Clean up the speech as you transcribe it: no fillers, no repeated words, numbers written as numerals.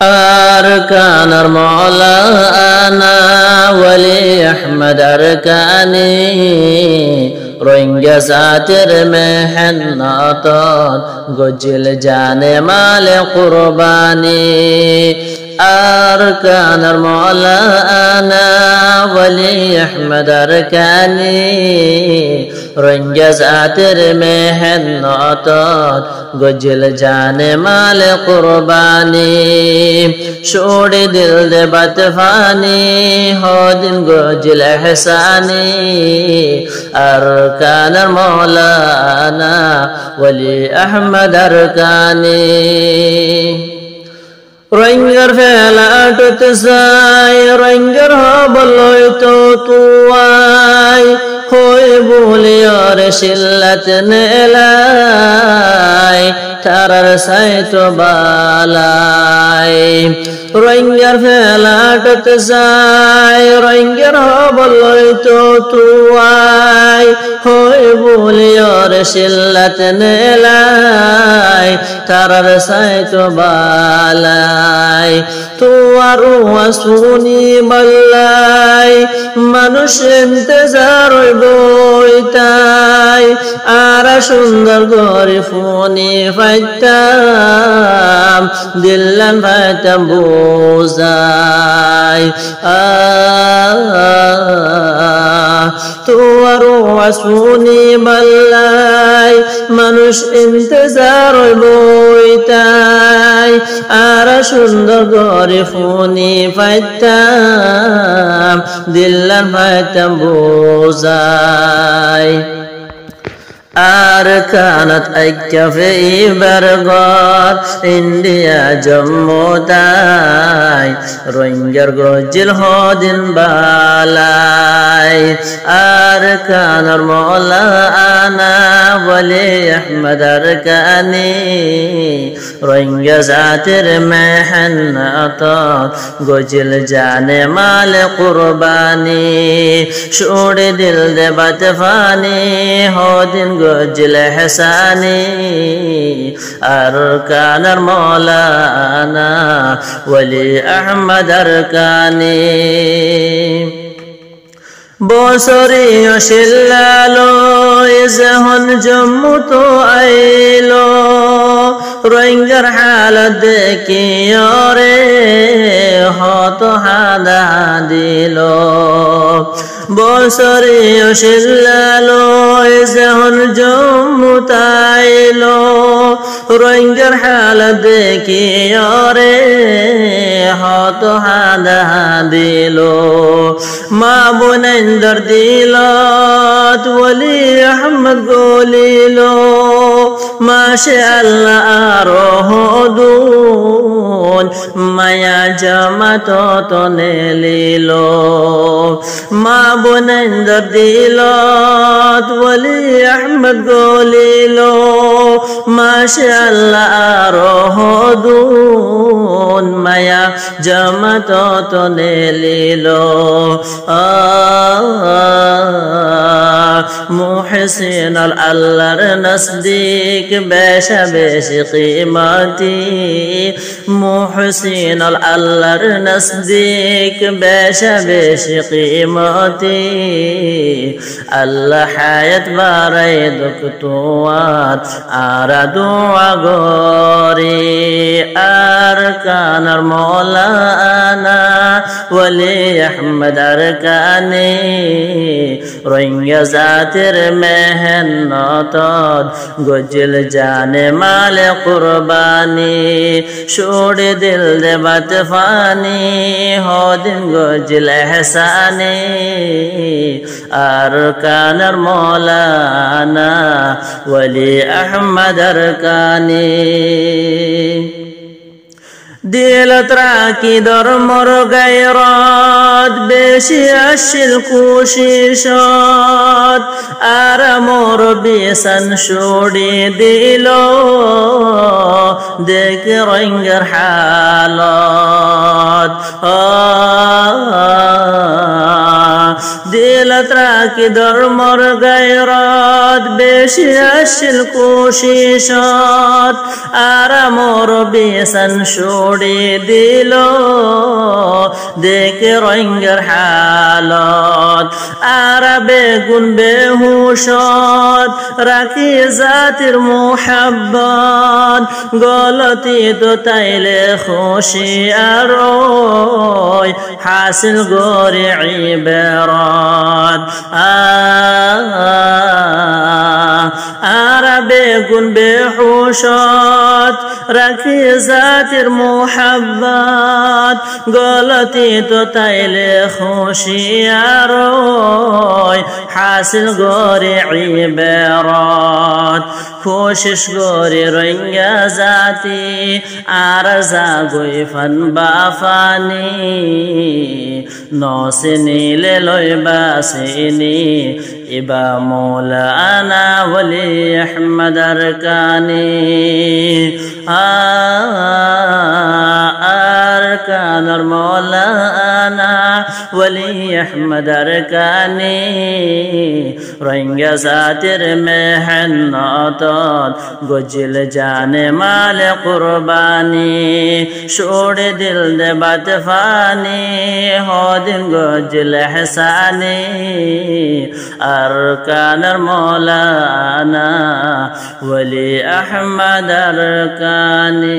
أركان مولانا ولي أحمد أركاني روينجا ساتر محنطات گجل جان مال قرباني أركان مولانا ولي أحمد أركاني روينجا ساتر محنطات گجل جان مال قرباني شوڑ دل دے بطفانی ہو دن گجل احسانی أركان مولانا ولي أحمد أركاني رنجر فعلات تساي رنجر هبلو توتواي خوي بولي ورشلت نلاي ترر سايتو بالاي رنجر فعلات تساي رنجر هبلو توتواي خوي بولي ورشلت نلاي ترر سايتو بالاي توار وسوني بلاي منوش انتظار بويتاي آرا سندر غرفوني فايتام دلن فايتام بوزاي توار وسوني بلاي منوش انتظار بويتاي آرا سندر غرفوني فايتام دلن فايتام بوزاي أركانت أكفي برغار إنديا جموتاي رنجر گوجل هودن بالاي أركان المولانا ولي أحمد أركاني رنجر زاتر محن أطاق گوجل جان مال قرباني شوڑ دل دے بطفانی هودن گجل حساني أركان المولانا ولي أحمد أركاني بوسري وشلالو يزهن جمتو أيلو رنجر حالد کی یوری ہو تو حدا دیلو بوسری و شلالو ازہن جمتائلو رنجر حالد کی یوری ہو تو حدا دیلو ما بنندر دیلات ولی احمد گولیلو ما شاء الله أروه دون ما يا جماعة تنليلو ما بنندر ديلات ولي أحمد قوليلو ما شاء الله أروه دون ما يا جماعة تنليلو محسن الله نصديق بيش بيش قيمتي محسن الله نصديق بيش بيش قيمتي الله حياة باريدك توات أردو عغوري أركان المولانا ولي أحمد أركاني رنگ زاتر مهنتاد گجل جان مال قربانی شوڑ دل دے بطفانی ہو دن گجل احسانی أركان المولانا ولي أحمد أركاني دل تراكي در مر غيرات بشي أشل كوشيشات أرمور بيسن شوري ديلو ديك رنجر حالات দিলত রাখি ধর্মর গায়রত বেশি আসিল কোশিশত আর মোর বেসন ছড়ি দিল দেখে রঙ্গের হালত আর বেগুন বেহুশত রাখি জাতির মোহাব্বত গলতি তো তাইলে খুশি আর হাসিল গরি ইবারত আর বেগুন বেহুশত রাখি জাতির মোহাব্বত গলতি তো তাইলে খুশি আর হাসিল গরি ইবারত কোশিশ গরি রঙ্গা জাতি আর জাগই ফান বাফানি নসিনিলে লই বাসিনি ইবা মৌলানা ওলি আহমদ আরকানি আরকানর মৌলানা ওলি আহমদ আরকানি রঙ্গা জাতির মেহনত গজিল জানে মাল কুরবানি छोड़ दिल दे बात फानी हो दिन गजिल हसानी अरकानर मौलाना वली अहमद अरकानी।